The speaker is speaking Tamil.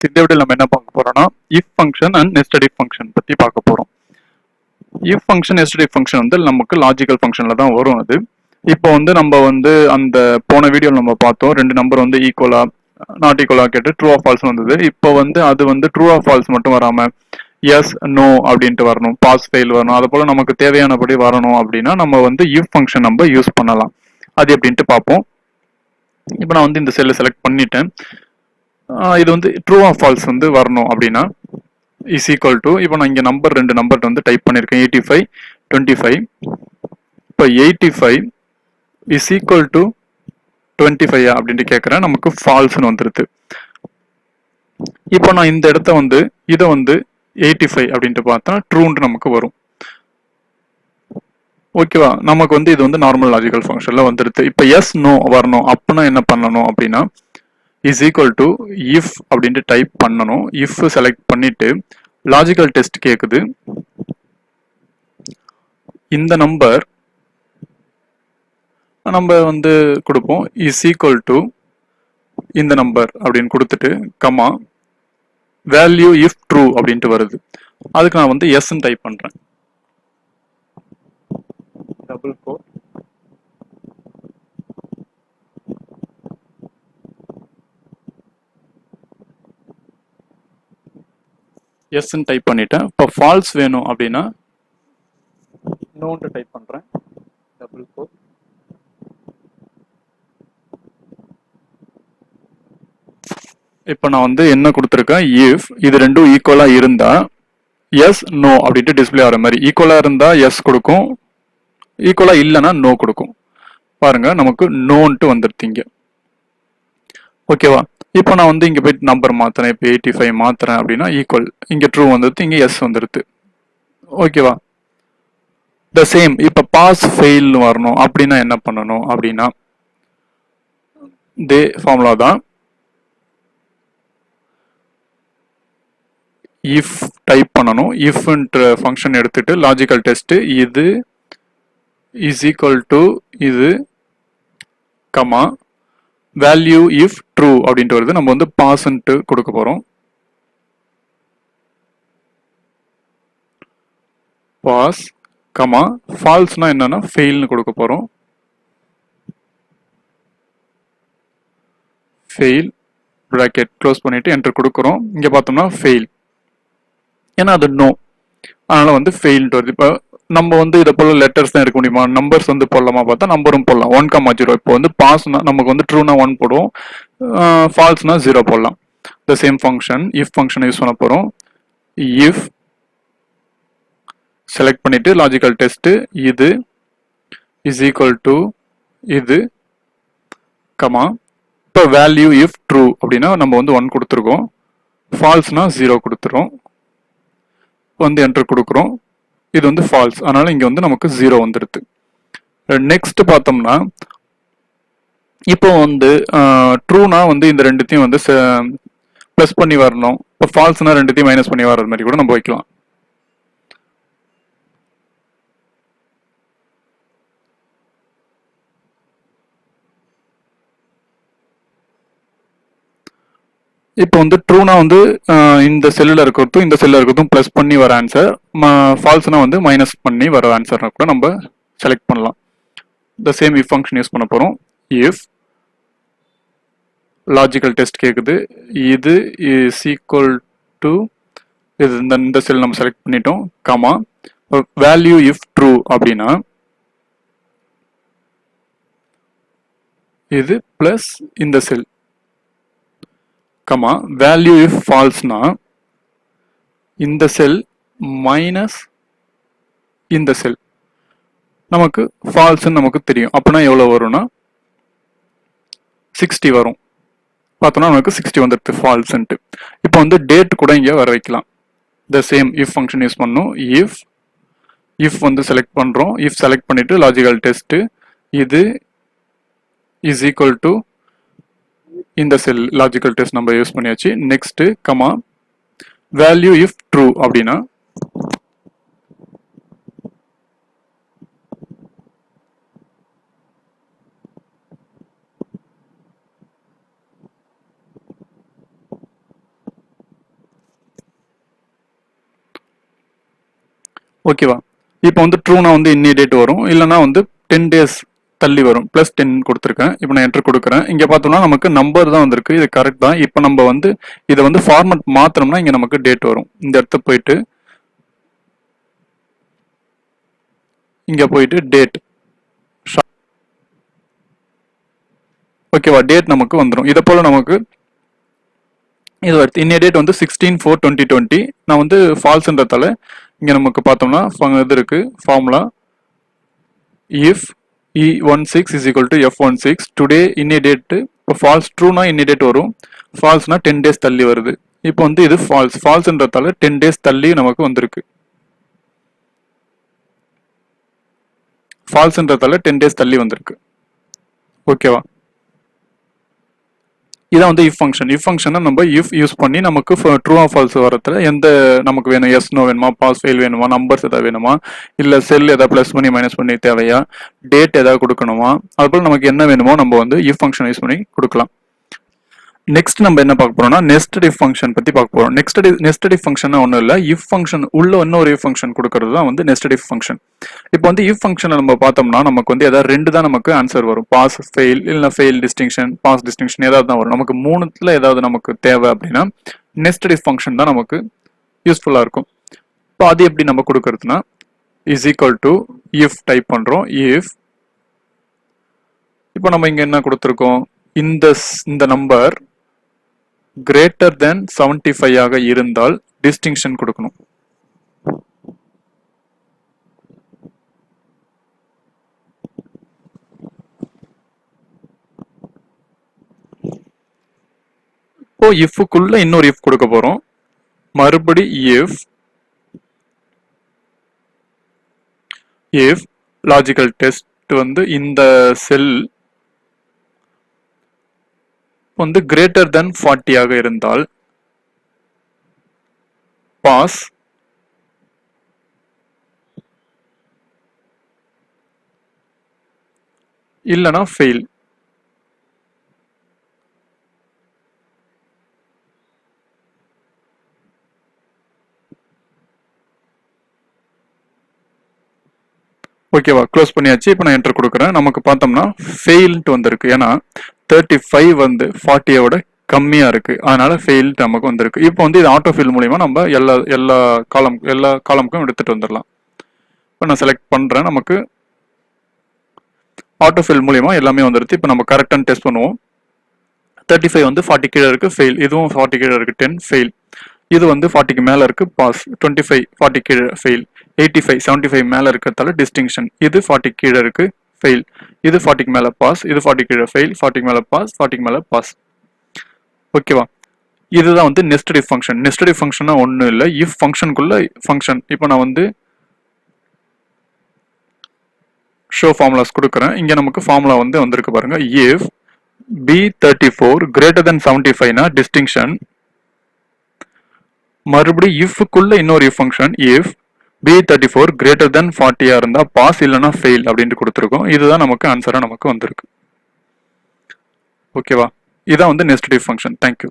இந்த வீடியோல நம்ம என்ன பார்க்க போறோம்னா if function and nested if function பத்தி பார்க்க போறோம். if function nested if function வந்து நமக்கு லாஜிக்கல் ஃபங்க்ஷன்ல தான் வரும். அது இப்போ வந்து நம்ம வந்து அந்த போன வீடியோல நம்ம பார்த்தோம், ரெண்டு நம்பர் வந்து ஈக்குவலா நாட் ஈக்குவலா கேட்டு ட்ரூ ஆர் ஃபால்ஸ் வந்தது. இப்போ வந்து அது வந்து ட்ரூ ஆர் ஃபால்ஸ் மட்டும் வராம எஸ் நோ அப்படின்ட்டு வரணும், பாஸ் ஃபெயில் வரணும். அது போல நமக்கு தேவையானபடி வரணும் அப்படின்னா நம்ம வந்து if ஃபங்க்ஷன் நம்ம யூஸ் பண்ணலாம். அது எப்படின்ட்டு பார்ப்போம். இப்போ நான் வந்து இந்த செல்லை செலக்ட் பண்ணிட்டேன். இது வந்து ட்ரூ ஆர் ஃபால்ஸ் வந்து வரணும் அப்படின்னா இஸ் ஈக்குவல் டு, இப்போ நான் இங்கே நம்பர் ரெண்டு நம்பர் வந்து டைப் பண்ணியிருக்கேன், 85 25. இப்போ 85 இஸ் ஈக்குவல் டு 25 அப்படின்ட்டு கேட்குறேன், நமக்கு ஃபால்ஸ்னு வந்துருது. இப்போ நான் இந்த இடத்த வந்து இதை வந்து 85 அப்படின்ட்டு பார்த்தா ட்ரூன்ட்டு நமக்கு வரும். ஓகேவா, நமக்கு வந்து இது வந்து நார்மல் லாஜிக்கல் ஃபங்க்ஷன்ல வந்துருது. இப்போ எஸ் நோ வரணும் அப்படின்னா என்ன பண்ணணும் அப்படின்னா இஸ் ஈக்குவல் டு இஃப் அப்படின்ட்டு டைப் பண்ணணும். இஃப் செலக்ட் பண்ணிட்டு லாஜிக்கல் டெஸ்ட் கேட்குது, இந்த நம்பர் நம்ம வந்து கொடுப்போம் இஸ் ஈக்குவல் டு இந்த நம்பர் அப்படின்னு கொடுத்துட்டு கமா வேல்யூ இஃப் ட்ரூ அப்படின்ட்டு வருது. அதுக்கு நான் வந்து எஸ்ன்னு டைப் பண்றேன், டபுள் கோட் எஸ்ன்னு டைப் பண்ணிட்டேன். இப்போ ஃபால்ஸ் வேணும் அப்படின்னா நோன்ட்டு டைப் பண்றேன், டபுள் கோட் இப்போ நான் வந்து என்ன கொடுத்துருக்கேன், இஃப் இது ரெண்டும் ஈக்குவலா இருந்தா எஸ் நோ அப்படின்ட்டு டிஸ்பிளே ஆகிற மாதிரி, ஈக்குவலா இருந்தா எஸ் கொடுக்கும், ஈக்குவலா இல்லைன்னா நோ கொடுக்கும். பாருங்க நமக்கு நோன்ட்டு வந்துருத்தீங்க. ஓகேவா, இப்போ நான் வந்து இங்க போய் நம்பர் மாத்துறேன், இப்போ 85 மாத்துறேன் அப்படின்னா ஈக்குவல், இங்க ட்ரூ வந்துருது, இங்க எஸ் வந்துருது. ஓகேவா, த சேம் இப்போ பாஸ் ஃபெயில் வரணும் அப்படின்னா என்ன பண்ணணும் அப்படின்னா இதே ஃபார்முலா தான். இஃப் டைப் பண்ணணும், இஃப்ன்ற ஃபங்க்ஷன் எடுத்துட்டு லாஜிக்கல் டெஸ்ட் இது இஸ் ஈக்குவல் டு இது கமா வேல்யூ இஃப் ட்ரூ அப்படின்ட்டு வருது. நம்ம வந்து பாஸ்ன்ட்டு கொடுக்க போறோம், பாஸ் கமா ஃபால்ஸ்னா என்னன்னா ஃபெயில்னு கொடுக்க போறோம், ஃபெயில் பிராக்கெட் க்ளோஸ் பண்ணிட்டு என்டர் கொடுக்குறோம். இங்க பார்த்தோம்னா ஃபெயில், ஏன்னா அது நோ, அதனால வந்து ஃபெயில்ட்டு வருது. இப்போ நம்ம வந்து இதை போல லெட்டர்ஸ் தான் எடுக்க முடியுமா, நம்பர்ஸ் வந்து போடலாமா பார்த்தா நம்பரும் போடலாம். 1,0. இப்போ வந்து பாஸ்னா நமக்கு வந்து ட்ரூனா 1 போடுவோம், ஃபால்ஸ்னா 0 போடலாம். The same function if function use பண்ண போறோம். இஃப் செலக்ட் பண்ணிட்டு லாஜிக்கல் டெஸ்ட் இது இஸ் ஈக்குவல் டு இது கமா இப்போ வேல்யூ இஃப் ட்ரூ அப்படின்னா நம்ம வந்து 1 கொடுத்துருக்கோம், ஃபால்ஸ்னா 0 கொடுத்துரும், வந்து என்டர் கொடுக்குறோம், இது வந்து ஃபால்ஸ், அதனால இங்க வந்து நமக்கு 0 வந்துருது. நெக்ஸ்ட் பார்த்தோம்னா இப்போ வந்து ட்ரூனா வந்து இந்த ரெண்டுத்தையும் வந்து பிளஸ் பண்ணி வரணும், இப்போ ஃபால்ஸ்னா ரெண்டுத்தையும் மைனஸ் பண்ணி வர்றது மாதிரி கூட நம்ம வைக்கலாம். இப்போ வந்து ட்ரூனா வந்து இந்த செல்லில் இருக்கிறதும் இந்த செல்லில் இருக்கிறதும் ப்ளஸ் பண்ணி வர ஆன்சர், ஃபால்ஸ்னா வந்து மைனஸ் பண்ணி வர ஆன்சர்னா கூட நம்ம செலக்ட் பண்ணலாம். The same if function use பண்ண போகிறோம். இஃப் லாஜிக்கல் டெஸ்ட் கேட்குது, இது இஸ் ஈக்குவல் டு இது இந்த செல் நம்ம செலக்ட் பண்ணிட்டோம் கமா வேல்யூ இஃப் ட்ரூ அப்படின்னா இது பிளஸ் இந்த செல் கமா வேல்யூ இஃப் ஃபால்ஸ்னா இந்த செல் மைனஸ் இந்த செல். நமக்கு ஃபால்ஸ்ன்னு நமக்கு தெரியும், அப்படின்னா எவ்வளோ வரும்னா 60 வரும். பார்த்தோம்னா நமக்கு 60 வந்துடுது ஃபால்ஸ்ன்ட்டு. இப்போ வந்து டேட் கூட இங்கே வர வைக்கலாம். The same if function use பண்ணணும். இஃப் வந்து செலக்ட் பண்ணுறோம், இஃப் செலக்ட் பண்ணிட்டு லாஜிக்கல் டெஸ்ட் இது இஸ் ஈக்குவல் டு இந்த செல் லாஜிக்கல் டெஸ்ட் நம்ம யூஸ் பண்ணியாச்சு. Next comma value if true அப்படின்னா ஓகேவா? இப்போ வந்து ட்ரூனா வந்து இன்னி டேட் வரும், இல்லைன்னா வந்து 10 டேஸ் தள்ளி வரும். +10 கொடுத்துருக்கேன். இப்போ நான் என்டர் கொடுக்குறேன். இங்கே பார்த்தோம்னா நமக்கு நம்பர் தான் வந்திருக்கு. இது கரெக்ட் தான். இப்போ நம்ம வந்து இதை வந்து ஃபார்மட் மாத்திரம்னா இங்கே நமக்கு டேட் வரும். இந்த இடத்த போயிட்டு இங்கே போயிட்டு டேட், ஓகேவா? டேட் நமக்கு வந்துடும். இதை போல நமக்கு இது வருது. இன்னைய டேட் வந்து 16/4/2020. நான் வந்து ஃபால்ஸ்ன்றதால இங்கே நமக்கு பார்த்தோம்னா இது இருக்கு formula if E16 is equal to F16 today இன்னைய டேட்டு. இப்போ ஃபால்ஸ் ட்ரூனா இன்னைய டேட் வரும், ஃபால்ஸ்னா 10 டேஸ் தள்ளி வருது. இப்போ வந்து இது ஃபால்ஸ்ன்றதால 10 டேஸ் தள்ளி நமக்கு வந்திருக்கு. ஃபால்ஸ்ன்றதால 10 டேஸ் தள்ளி வந்திருக்கு. ஓகேவா? இதான் வந்து இஃப் ஃபங்க்ஷன். இஃப் ஃபங்க்ஷனை நம்ம இஃப் யூஸ் பண்ணி நமக்கு ட்ரூ ஆர் ஃபால்ஸ் வரத்துல எந்த நமக்கு வேணும், எஸ் நோ வேணுமா, பாஸ் ஃபெயில் வேணுமா, நம்பர்ஸ் ஏதாவது வேணுமா, இல்லை செல் ஏதாவது ப்ளஸ் பண்ணி மைனஸ் பண்ணி தேவையா, டேட் ஏதாவது கொடுக்கணுமா, அதுபோல் நமக்கு என்ன வேணுமோ நம்ம வந்து இஃப் ஃபங்க்ஷன் யூஸ் பண்ணி கொடுக்கலாம். நெக்ஸ்ட் நம்ம என்ன பார்க்க போறோம்னா நெஸ்டட் இஃப் ஃபங்க்ஷன் பத்தி பார்க்க போறோம். நெஸ்டட் இஃப் ஃபங்க்ஷன் ஒன்றும் இல்லை, இஃப் ஃபங்க்ஷன் உள்ள இன்னொரு இஃப் ஃபங்க்ஷன் கொடுக்கறது தான் வந்து நெஸ்டட் இஃப் ஃபங்க்ஷன். இப்போ வந்து இஃப் ஃபங்க்ஷனை நம்ம பார்த்தோம்னா நமக்கு வந்து ஏதாவது 2 தான் நமக்கு ஆன்சர் வரும், பாஸ் ஃபெயில், இல்லை ஃபெயில் டிஸ்டிங்ஷன், பாஸ் டிஸ்டிங்ஷன் ஏதாவது தான் வரும். நமக்கு 3த்துல ஏதாவது நமக்கு தேவை அப்படின்னா நெஸ்டட் இஃப் ஃபங்க்ஷன் தான் நமக்கு யூஸ்ஃபுல்லா இருக்கும். இப்போ அது எப்படி நம்ம கொடுக்கறதுனா is equal to if type பண்றோம். இஃப் இப்போ நம்ம இங்க என்ன கொடுத்துருக்கோம், இந்த நம்பர் கிரேட்டர் தென் 75 ஆக இருந்தால் டிஸ்டிங்ஷன் கொடுக்கணும். இப்போ இஃப்க்குள்ள இன்னொரு இஃப் கொடுக்க போறோம். மறுபடி இஃப் லாஜிக்கல் டெஸ்ட் வந்து இந்த செல் வந்து கிரேட்டர் தென் 40 ஆக இருந்தால் பாஸ், இல்லனா ஃபெயில். ஓகேவா? க்ளோஸ் பண்ணியாச்சு. இப்போ நான் என்டர் கொடுக்குறேன். நமக்கு பார்த்தோம்னா ஃபெயில்ட்டு வந்திருக்கு. ஏன்னா 35 வந்து 40யோட கம்மியா இருக்கு, அதனால ஃபெயில்ட்டு நமக்கு வந்திருக்கு. இப்போ வந்து இது ஆட்டோ ஃபில் மூலியமா நம்ம எல்லா காலமுக்கும் எடுத்துட்டு வந்துடலாம். இப்போ நான் செலக்ட் பண்றேன். நமக்கு ஆட்டோ ஃபில் மூலியமா எல்லாமே வந்துருச்சு. இப்போ நம்ம கரெக்டான டெஸ்ட் பண்ணுவோம். 35 வந்து 40 கீழே இருக்கு, ஃபெயில். இதுவும் 40 கீழே இருக்கு, 10 ஃபெயில். இது வந்து 40க்கு மேல இருக்கு, பாஸ். 25 40 கீழே ஃபெயில். 85 75 மேல இருக்கிறதால டிஸ்டிங்ஷன். இது 40 கீழே இருக்கு, ஃபெயில். இது 40க்கு மேல பாஸ், இது 40 கீழே ஃபெயில், 40க்கு மேல பாஸ், 40க்கு மேல பாஸ். ஓகேவா? இதுதான் வந்து nested if function. Nested if ஃபங்க்ஷன்னா ஒன்றும் இல்லை, இஃப் ஃபங்க்ஷனுக்குள்ள ஃபங்க்ஷன். இப்போ நான் வந்து ஷோ ஃபார்முலாஸ் கொடுக்குறேன். இங்க நமக்கு ஃபார்முலா வந்து வந்திருக்கு பாருங்க. இஃப் B34 கிரேட்டர் தென் 75னா டிஸ்டிங்ஷன். மறுபடியும் இஃப்க்குள்ள இன்னொரு if function if B34 greater than 40 இருந்தா பாஸ், இல்லைன்னா ஃபெயில் அப்படின்ட்டு கொடுத்துருக்கோம். இதுதான் நமக்கு ஆன்சரா நமக்கு வந்திருக்கு. ஓகேவா? இதான் வந்து நெஸ்டட் இஃப் ஃபங்க்ஷன். தேங்க்யூ.